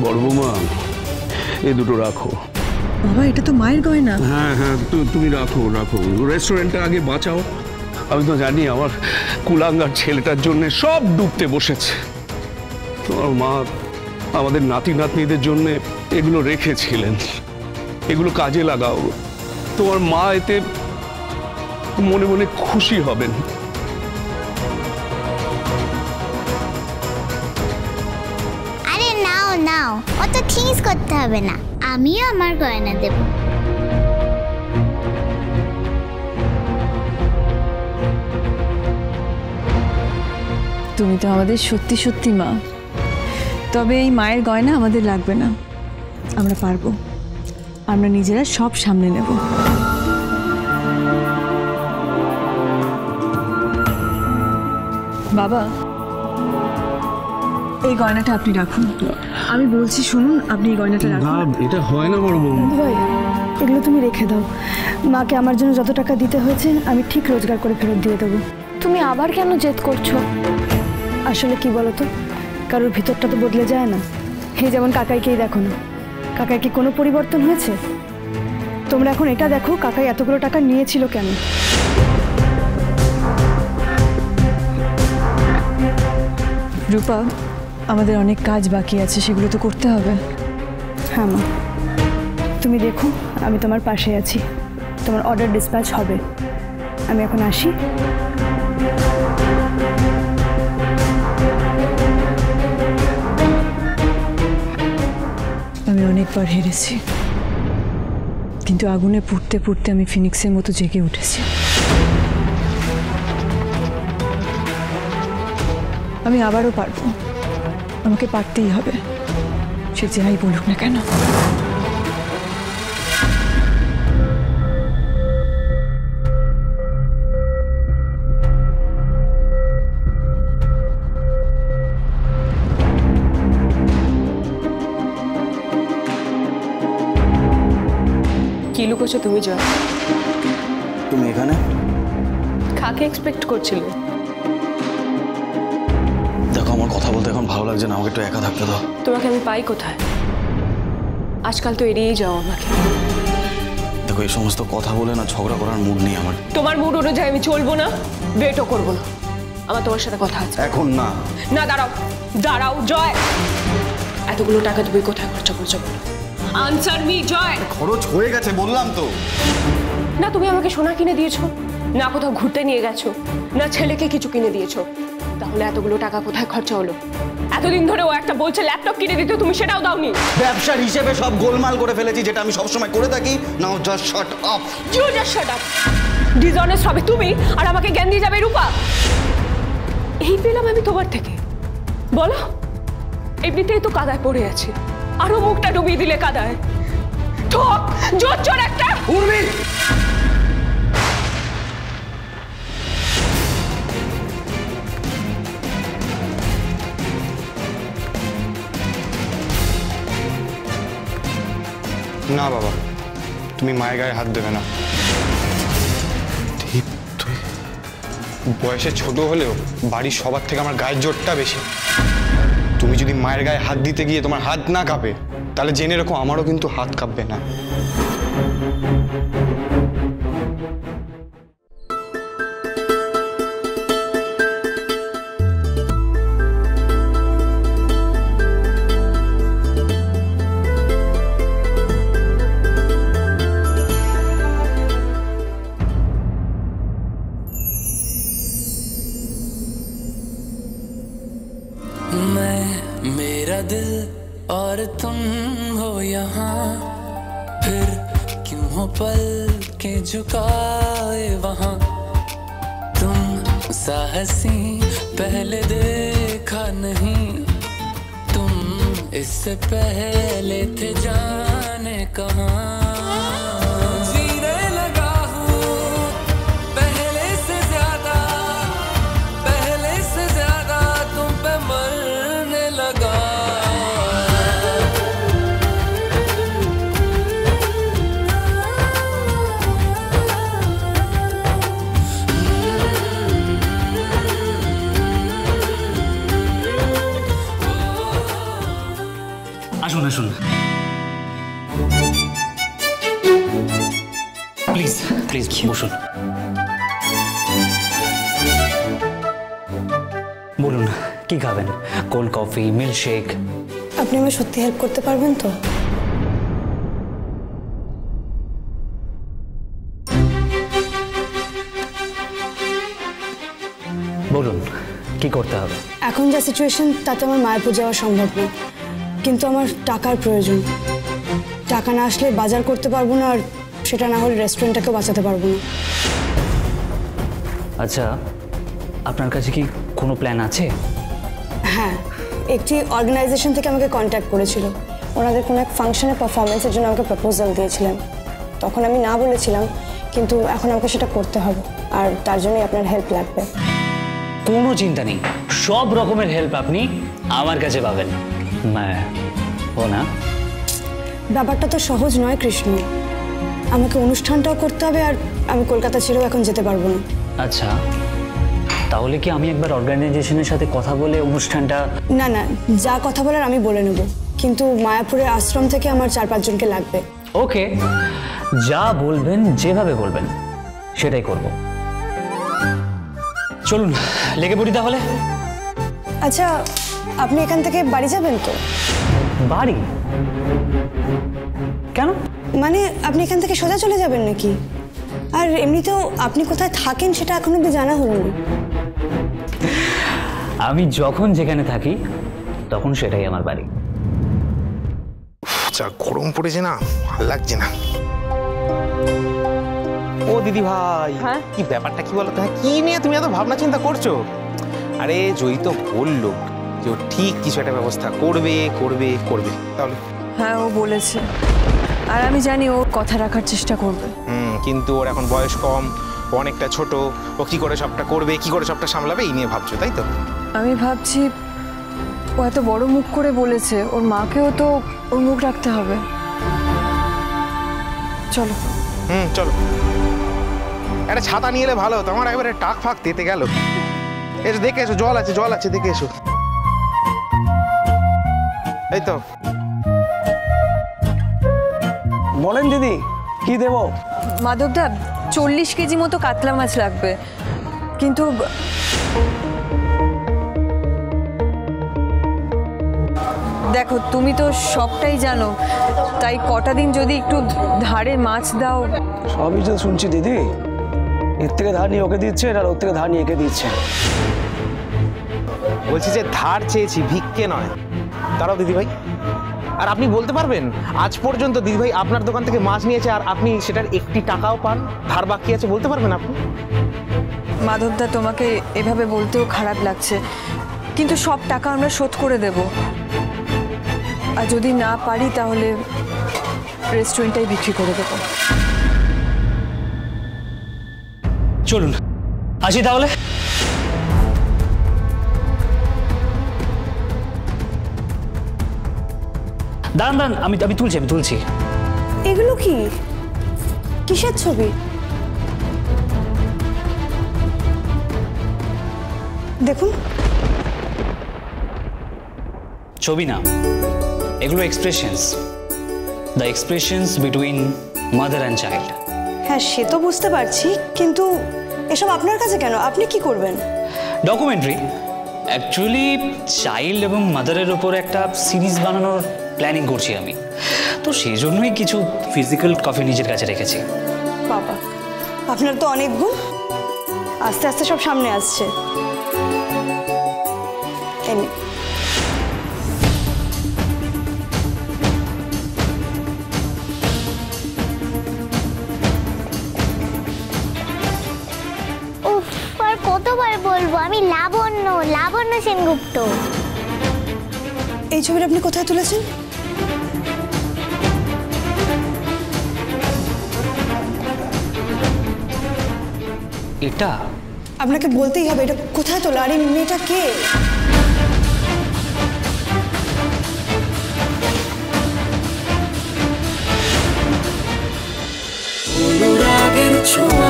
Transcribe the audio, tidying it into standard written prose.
বড় বৌমা, এ দুটো রাখো। বাবা, এটা তো মায়ের গয়না। হ্যাঁ হ্যাঁ, তুমি রাখো রাখো, রেস্টুরেন্টটা আগে বাঁচাও। আমি তো জানি আমার কুলাঙ্গার ছেলেটার জন্য সব ডুবতে বসেছে। তোমার মা আমাদের নাতি নাতনিদের জন্য এগুলো রেখেছিলেন, এগুলো কাজে লাগাও। তোমার মা এতে মনে মনে খুশি হবেন। আরে নাও নাও, অত থিংস করতে হবে না, আমিও আমার গয়না দেব। তুমি তো আমাদের সত্যি সত্যি মা। তবে এই মায়ের গয়না আমাদের লাগবে না, আমরা পারবো, আমরা নিজেরা সব সামনে নেব। বাবা, এই গয়নাটা আপনি রাখুন। আমি বলছি শুনুন, আপনি এই গয়নাটা রাখুন। এটা হয় না বড় বৌমা। ভাই, এগুলো তুমি রেখে দাও। মাকে আমার জন্য যত টাকা দিতে হয়েছে আমি ঠিক রোজগার করে ফেরত দিয়ে দেবো। তুমি আবার কেন জেদ করছো? আসলে কি বলো তো, কারোর ভিতরটা তো বদলে যায় না। হে, যেমন কাকাইকেই দেখো না, কাকাই কি কোনো পরিবর্তন হয়েছে? তোমরা এখন এটা দেখো, কাকাই এতগুলো টাকা নিয়েছিল কেন। রূপা, আমাদের অনেক কাজ বাকি আছে, সেগুলো তো করতে হবে। হ্যাঁ মা, তুমি দেখো আমি তোমার পাশে আছি, তোমার অর্ডার ডিসপ্যাচ হবে। আমি এখন আসি। আমি অনেকবার হেরেছি, কিন্তু আগুনে পুড়তে পুড়তে আমি ফিনিক্সের মতো জেগে উঠেছি। আমি আবারও পারবো, আমাকে পারতেই হবে, সে যাই বলুক না কেন। কি লুকোছো তুমি জয়? তুমি এখানে? কাকে এক্সপেক্ট করছিলে? দেখো, আমার কথা বলতে এখন ভালো লাগছে না, আমাকে একটু একা থাকতে দাও। তোমাকে আমি পাই কোথায়? আজকাল তো এড়িয়েই যাও আমাকে। দেখো, এই সমস্ত কথা বলে না ঝগড়া করার মুড নেই আমার। তোমার মুড অনুযায়ী আমি চলবো না, ওয়েটও করবো না। আমার তোমার সাথে কথা আছে। এখন না। না, দাঁড়াও দাঁড়াও জয়, এতগুলো টাকা তুমি কোথায় খরচা করছো বলো? আনসার মি জয়। খরচ হয়ে গেছে বললাম তো। না তুমি আমাকে সোনা কিনে দিয়েছো, না কোথাও ঘুরতে নিয়ে গেছো, না ছেলেকে কিছু কিনে দিয়েছো, তাহলে এতগুলো টাকা কোথায় খরচা হলো? এতদিন ধরে ও একটা বলছে ল্যাপটপ কিনে দিতে, তুমি সেটাও দাওনি। ব্যবসার হিসেবে সব গোলমাল করে ফেলেছি, যেটা আমি সবসময় করে থাকি। Now just shut up. You just shut up. Dishonest হবে তুমি, আর আমাকে জ্ঞান দিয়ে যাবে রূপা। এই পেলাম আমি তোমার থেকে, বলো? এমনিতেই তো কাদায় পড়ে আছে, আরো মুখটা ডুবিয়ে দিলে কাদায়। ঠক জোর জোর একটা উর্মি। না বাবা, তুমি মায়ের গায়ে হাত দেবে না। ঠিক, তুই বয়সে ছোট হলেও বাড়ির সবার থেকে আমার গায়ের জোরটা বেশি। তুমি যদি মায়ের গায়ে হাত দিতে গিয়ে তোমার হাত না কাঁপে, তাহলে জেনে রেখো আমারও কিন্তু হাত কাঁপবে না। मेरा दिल और तुम हो यहाँ, फिर क्यों हो पल के झुकाए वहाँ। तुम साहसी पहले देखा नहीं, तुम इससे पहले थे जाने कहाँ। আসুন আসুন, প্লিজ প্লিজ বসুন। বলুন কি খাবেন? Cold coffee, milkshake? আপনি আমায় সত্যি হেল্প করতে পারবেন তো? বলুন কি করতে হবে? এখন যা সিচুয়েশন তাতে আমার মায়াপুর যাওয়া সম্ভব না, কিন্তু আমার টাকার প্রয়োজন। টাকা না আসলে বাজার করতে পারবো না, আর সেটা না হলে রেস্টুরেন্টটাকেও বাঁচাতে পারবো না। আচ্ছা, আপনার কাছে কি কোনো প্ল্যান আছে? হ্যাঁ, একটি অর্গানাইজেশন থেকে আমাকে কন্ট্যাক্ট করেছিল। ওনাদের কোনো এক ফাংশনে পারফরমেন্সের জন্য আমাকে প্রপোজাল দিয়েছিলেন। তখন আমি না বলেছিলাম, কিন্তু এখন আমাকে সেটা করতে হবে, আর তার জন্যই আপনার হেল্প লাগবে। কোনো চিন্তা নেই, সব রকমের হেল্প আপনি আমার কাছে পাবেন। ও না, ব্যাপারটা তো সহজ নয় কৃষ্ণ। আমাকে অনুষ্ঠানটাও করতে হবে, আর আমি কলকাতা ছেড়েও এখন যেতে পারবো না। আচ্ছা, তাহলে কি আমি একবার অর্গানাইজেশনের সাথে কথা বলে অনুষ্ঠানটা? না না, যা কথা বলার আমি বলে নেব, কিন্তু মায়াপুরের আশ্রম থেকে আমার 4-5 জনকে লাগবে। ওকে, যা বলবেন, যেভাবে বলবেন সেটাই করব। চলুন লেগে পড়ি তাহলে। আচ্ছা, আপনি এখান থেকে বাড়ি যাবেন তো? বাড়ি? কেন? মানে আপনি এখান থেকে সোজা চলে যাবেন নাকি? আর এমনিতেও আপনি কোথায় থাকেন সেটা এখন অব্দি জানা হলো না। আমি যখন যেখানে থাকি তখন সেটাই আমার বাড়ি। যা গরম পড়েছে না, ভালো লাগছে না। ও দিদি ভাই, কি ব্যাপারটা কি বলতো? হ্যাঁ, কি নিয়ে তুমি এত ভাবনা চিন্তা করছো? আরে জয়ী তো বললো যে ও ঠিক কিছু একটা ব্যবস্থা করবে করবে করবে। তাহলে হ্যাঁ, ও বলেছে, আর আমি জানি ও কথা রাখার চেষ্টা করবে। কিন্তু ওর এখন বয়স কম, ও অনেকটা ছোট, ও কি করে সবটা করবে, কি করে সবটা সামলাবে, এই নিয়ে ভাবছো তাই তো? আমি ভাবছি ও এত বড় মুখ করে বলেছে, ওর মাকেও তো ওর মুখ রাখতে হবে। চলো। চলো। একটা ছাতা নিয়ে এলে ভালো হতো, আমার একবারে টাক ফাঁক দিতে গেল। এসো দেখে এসো, জল আছে জল আছে, দেখে এসো। এই তো। বলেন দিদি, কি দেবো? মাধবদা, 40 কেজি মতো কাতলা মাছ লাগবে, কিন্তু দেখো তুমি তো সবটাই জানো, তাই কটা দিন যদি একটু ধারে মাছ দাও। সবই তো শুনছি দিদি, এর থেকে ধার নিয়ে ওকে দিচ্ছেন আর ওর থেকে ধার নিয়ে একে দিচ্ছেন। বলছি যে ধার চেয়েছি, ভিক্ষে নয়। দাঁড়াও দিদি ভাই, আর আপনি বলতে পারবেন আজ পর্যন্ত দিদি ভাই আপনার দোকান থেকে মাছ নিয়েছে আর আপনি সেটার একটি টাকাও পান, ধার বাকি আছে, বলতে পারবেন আপনি? মাধবদা, তোমাকে এভাবে বলতেও খারাপ লাগছে, কিন্তু সব টাকা আমরা শোধ করে দেব, আর যদি না পারি তাহলে রেস্টুরেন্টটাই বিক্রি করে দেবো। চলুন আসি তাহলে। দাঁড়ান দাঁড়ান, আমি তুলছি। এগুলো কি, কিসের ছবি? দেখুন। ছবি না, এগুলো expressions, the expressions between mother and child. হ্যাঁ, সে তো বুঝতে পারছি, কিন্তু এসব আপনার কাছে কেন? আপনি কি করবেন? ডকুমেন্টারি, অ্যাকচুয়ালি চাইল্ড এবং মাদারের উপর একটা সিরিজ বানানোর প্ল্যানিং করছি আমি, তো সেই জন্যই কিছু ফিজিক্যাল কপি নিজের কাছে রেখেছি। বাবা, আপনার তো অনেক গুণ, আস্তে আস্তে সব সামনে আসছে। এমনি উফ, আর কতবার বলবো আমি লাবণ্য সেনগুপ্ত। এই ছবিটা আপনি কোথায় তুলেছেন? এটা আপনাকে বলতেই হবে, এটা কোথায় তোলা? আর এই মেয়েটা কে? অনুরাগের ছোঁয়া